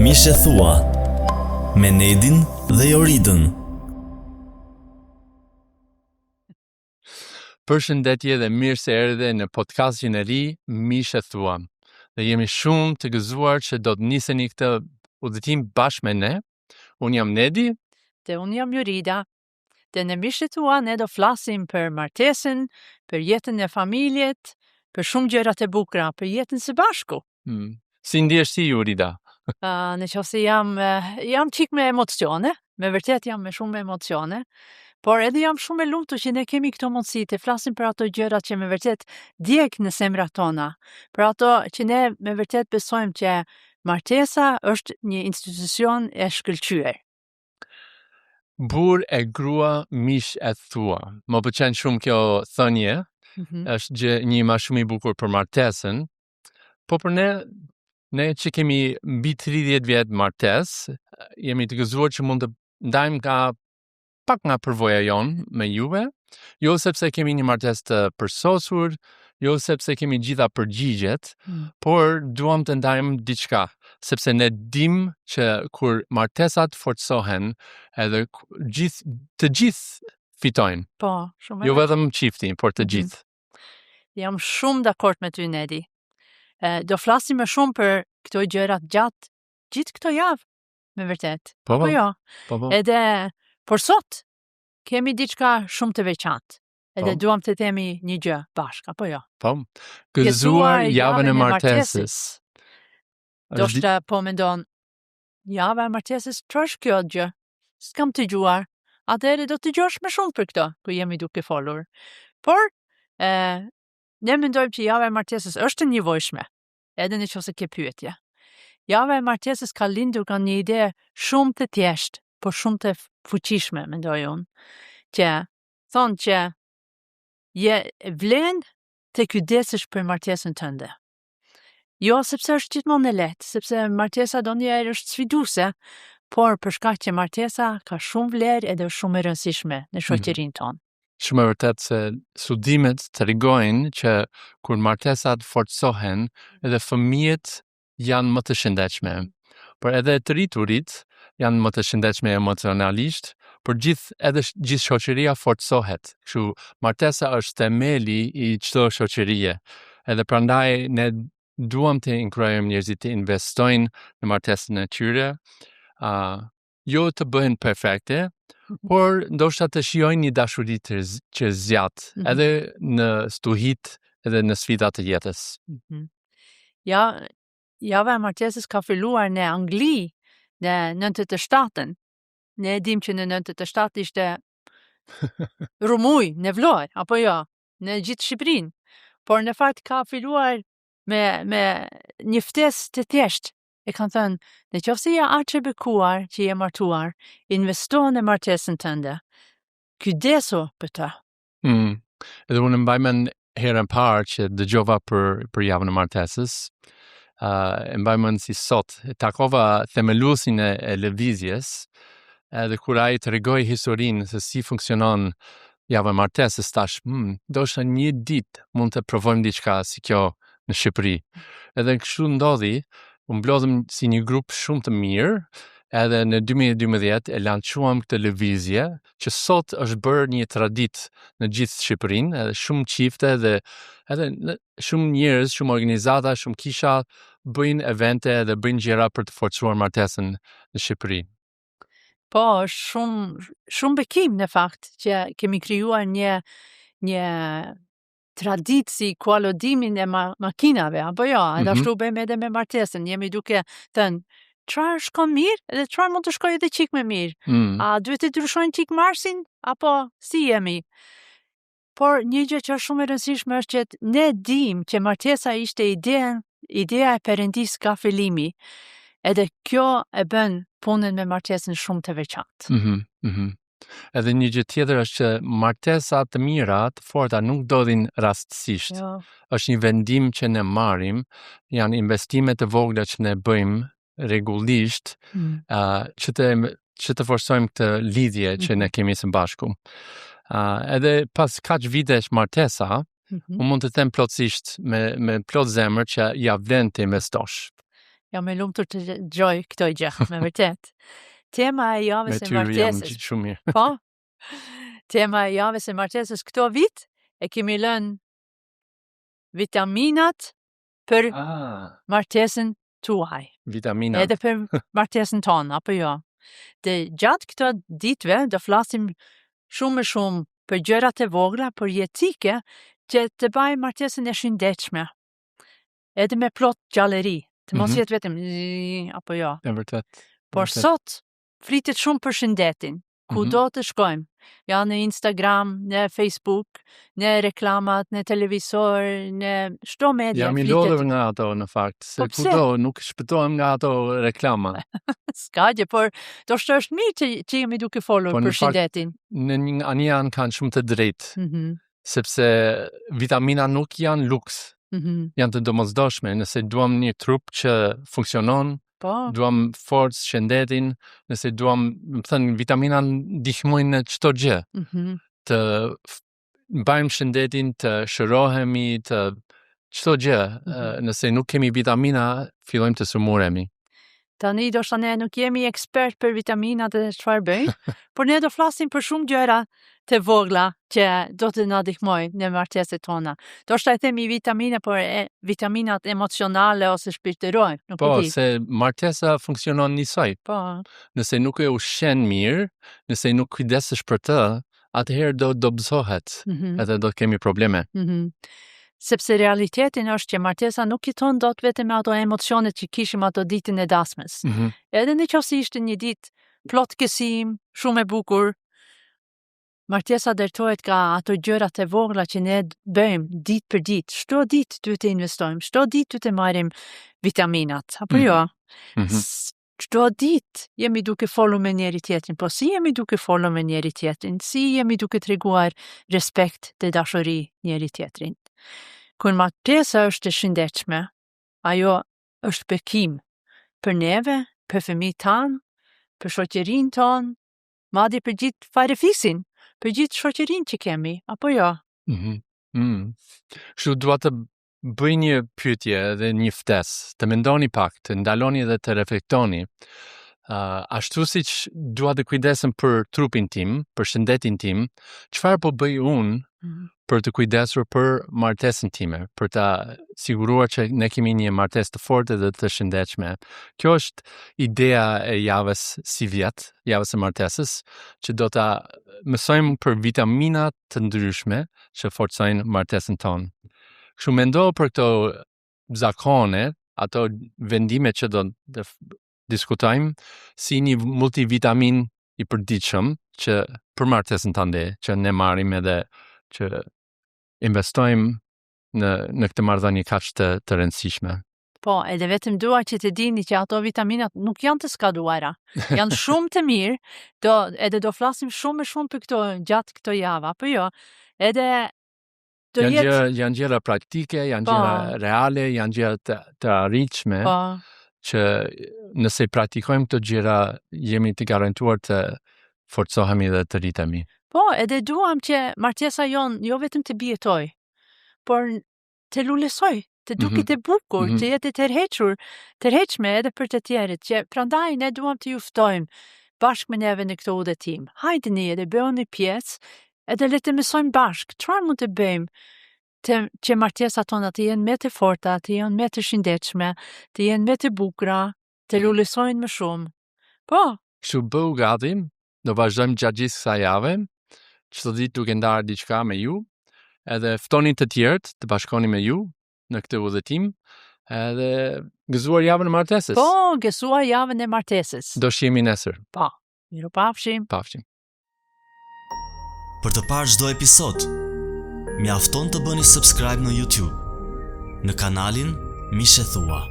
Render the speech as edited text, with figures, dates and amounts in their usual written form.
Mishe Thua me Nedin dhe Joridën. Përshëndetje dhe mirë se erdhe në podcastin e ri Mishe Thua. Dhe jemi shumë të gëzuar që do të niseni këtë udhëtim bashkë me ne. Unë jam Nedi. Dhe unë jam Jorida. Dhe në Mishe Thua ne do flasim për martesën, për jetën e familjet, për shumë gjërat e bukura, për jetën së bashku. Si ndihesh ti, Jorida? Në qoftë se jam qik me emocione, me vërtet jam me shumë emocione, por edhe jam shumë e lumtur që ne kemi këto mundësi të flasim për ato gjërat që me vërtet djeg në zemrat tona, për ato që ne me vërtet besojmë që martesa është një institucion e shkëlqyer. Burr e grua mish e thua. Më pëlqen shumë kjo thënie. Është një ma shumë i bukur për martesën, po për ne që kemi mbi 30 vjetë martes, jemi të gëzuar që mund të ndajmë pak nga përvoja jonë me juve, jo sepse kemi një martes të përsosur, jo sepse kemi gjitha përgjigjet, por duam të ndajmë diçka, sepse ne dim që kur martesat forcohen, edhe të gjithë fitojnë. Po, shumë. Jo vetëm çifti, por të gjithë. Jam shumë dakord me ty, Nedi. Do flasim më shumë për këto gjërat gjithë këto javë, me vërtet. Po. Jo. Po. Edhe por sot kemi diçka shumë të veçantë. Edhe duam të themi një gjë bashkë, apo jo? Po. Gëzuar javën e martesës. Do shta po mendon, java e martesës, ç'është kjo gjë? S'kam të gjuar. Atëherë do të gjosh më shumë për këto, ku jemi duke folur. Por, ne mendojmë që java e martesës është e nevojshme, edhe në qoftë se ke pyetje. Java e martesës ka lindur nga një ide shumë të thjeshtë, por shumë të fuqishme, mendoj unë, që thonë që je vlen të kujdesesh për martesën tënde. Jo sepse është gjithmonë e lehtë, sepse martesa donjëherë është sfiduese, por për shkak që martesa ka shumë vlerë edhe shumë e rëndësishme në shoqërinë tonë. Shumë e vërtet se studimet tregojnë që kur martesat forcohen, edhe fëmijët janë më të shëndetshme, por edhe të rriturit janë më të shëndetshme emocionalisht, por edhe gjithë shoqëria forcohet. Kështu martesa është themeli i çdo shoqërie. Edhe prandaj ne duam të inkurajojmë njerëzit të investojnë në martesën e tyre, jo të bëhen perfekte, por ndoshta të shijojnë një dashuri që zjat, edhe në stuhit, edhe në sfidat të jetës. Java e martesës ka filluar në Angli në 97-ën. Ne dim që në 97 ishte rumuj, në Vlorë, apo jo, në gjithë Shqipërinë. Por në fakt ka filluar me një ftesë të thjeshtë. E kanë thënë, në qoftë se je aq e bekuar që je martuar, investo në martesën tënde. Kujdesu për të. Edhe unë mbaj mend herën parë që dëgjova për javën e martesës, e mbaj mend si sot, takova themeluesin e lëvizjes, edhe kur ai tregoi historinë se si funksionon java e martesës, tash, ndoshta një ditë mund të provojmë diçka si kjo në Shqipëri. Edhe kështu ndodhi, u mblodhëm si një grup shumë të mirë, edhe në 2012 e lançuam këtë lëvizje, që sot është bërë një traditë në gjithë Shqipërinë, edhe shumë çifte dhe edhe shumë njerëz, shumë organizata, shumë kisha bëjnë evente dhe bëjnë gjëra për të forcuar martesën në Shqipëri. Po, është shumë bekim në fakt që kemi krijuar një traditë si kualodimin e makinave, apo jo, edhe ashtu bëjmë edhe me martesën, jemi duke thënë, çfarë shkon mirë, edhe çfarë mund të shkojë edhe çik më mirë. A duhet të ndryshojnë çik marsin, apo si jemi? Por një gjë që është shumë e rëndësishme është që ne dim që martesa ishte ideja e Perëndis ka fillimi, edhe kjo e bën punën me martesën shumë të veçantë. Edhe një gjë tjetër është që martesa të mira, të forta, nuk ndodhin rastësisht. Jo. Është një vendim që ne marrim, janë investime të vogla që ne bëjmë rregullisht, që të forcojmë këtë lidhje që ne kemi së bashku. Edhe pas kaq vitesh martesa, unë mund të them plotësisht me plot zemër që ja vlen të investosh. Jam e lumtur të dëgjoj këto gjë, me vërtet. Tema e javës së martesës. Shumë mirë. Po. Tema e javës së martesës këto vit e kemi lënë vitaminat për martesën tuaj. Vitaminat. Edhe për martesën tonë, apo jo. Dhe gjatë këto ditëve do flasim shumë për gjërat e vogla, për jetike që të bëjë martesën e shëndetshme. Edhe me plot gjalleri, të mos jetë vetëm apo jo. E vërtet. Por sot flitet shumë për shëndetin. Ku do të shkojmë? Ja në Instagram, në Facebook, në reklamat, në televizor, në çdo media. Jam I lodhur nga ato në fakt, se kudo nuk shpëtohem nga ato reklama. Ska gjë, por do është mirë që jemi duke folur për shëndetin. Në një anë kanë shumë të drejtë, sepse vitamina nuk janë luks, janë të domosdoshme, nëse duam një trup që funksionon, duam forcë, shëndetin, nëse duam, më thënë, vitamina ndihmojnë në çdo gjë. Të mbajmë shëndetin, të shërohemi, të çdo gjë. Nëse nuk kemi vitamina, fillojmë të sëmuremi. Tani do shta ne nuk jemi ekspert për vitaminat dhe çfarë bëjnë, por ne do flasim për shumë gjëra të vogla që do të na ndihmojnë në martesët tona. Do shta e themi vitamine, por vitaminat emocionale ose shpirtërore. Po, se martesa funksionon njësoj. Po. Nëse nuk e ushqen mirë, nëse nuk kujdesesh për të, atëherë do dobëzohet, edhe do kemi probleme. Sepse realitetin është që martesa nuk jeton dot vetëm me ato emocionet që kishim ato ditën e dasmës. Edhe nëse ishte një ditë plot gëzim, shumë e bukur, martesa dërtohet ka ato gjërat e vogla që ne bëjmë ditë për ditë. Çdo ditë duhet të investojmë, çdo ditë duhet të marrim vitaminat, apo jo? Çdo ditë jemi duke folur me njëri tjetrin, po si jemi duke folur me njëri tjetrin, si jemi duke treguar respekt dhe dashuri njëri tjetrin. Kur martesa është e shëndetshme, ajo është bekim për neve, për fëmijët tanë, për shoqërinë tonë, madje për gjithë farefisin, për gjithë shoqërinë që kemi, apo jo? Kështu dua të bëj një pyetje dhe një ftesë, të mendoni pak, të ndaloni dhe të reflektoni. Ashtu siç dua të kujdesem për trupin tim, për shëndetin tim, çfarë po bëj unë për të kujdesur për martesën time, për ta siguruar që ne kemi një martesë të fortë dhe të shëndetshme. Kjo është ideja e javës si vjet, javës së martesës, që do ta mësojmë për vitamina të ndryshme që forcojnë martesën tonë. Kështu mendo për këto zakone, ato vendime që do të diskutojmë si një multivitamin I përditshëm që për martesën tande, që ne marrim edhe që investojmë në këtë marrëdhënie kaq të rëndësishme. Po, edhe vetëm dua që të dini që ato vitaminat nuk janë të skaduara. Janë shumë të mirë, edhe do flasim shumë për këto gjatë këto javë, apo jo? Edhe janë gjëra praktike, janë gjëra reale, janë gjëra të arritshme, që nëse praktikojmë këto gjëra, jemi të garantuar të forcohemi dhe të rritemi. Po, edhe duam që martesa jonë jo vetëm të bjetoj, por të lulesoj, të duket e bukur, të jetë tërheqshme edhe për të tjerët, që prandaj ne duam të ju ftojmë bashkë me neve në këtë udhëtim. Hajdeni edhe bëhuni pjesë, edhe le të mësojmë bashkë, çfarë mund të bëjmë që martesat tona të jenë me të forta, të jenë me të shëndetshme, të jenë me të bukura, të lulesojnë më shumë. Po. Kështu bëu gati, do vazhdojmë gjatë gjithë kësaj jave, çdo ditë duke ndarë diçka me ju, edhe ftoni të tjerët të bashkoheni me ju në këtë udhëtim, edhe gëzuar javën e martesës. Po, gëzuar javën e martesës. Do shihemi nesër. Po, mirupafshim. Pafshim. Për të parë çdo episod, mjafton të bëni subscribe në YouTube, në kanalin Mishe Thua.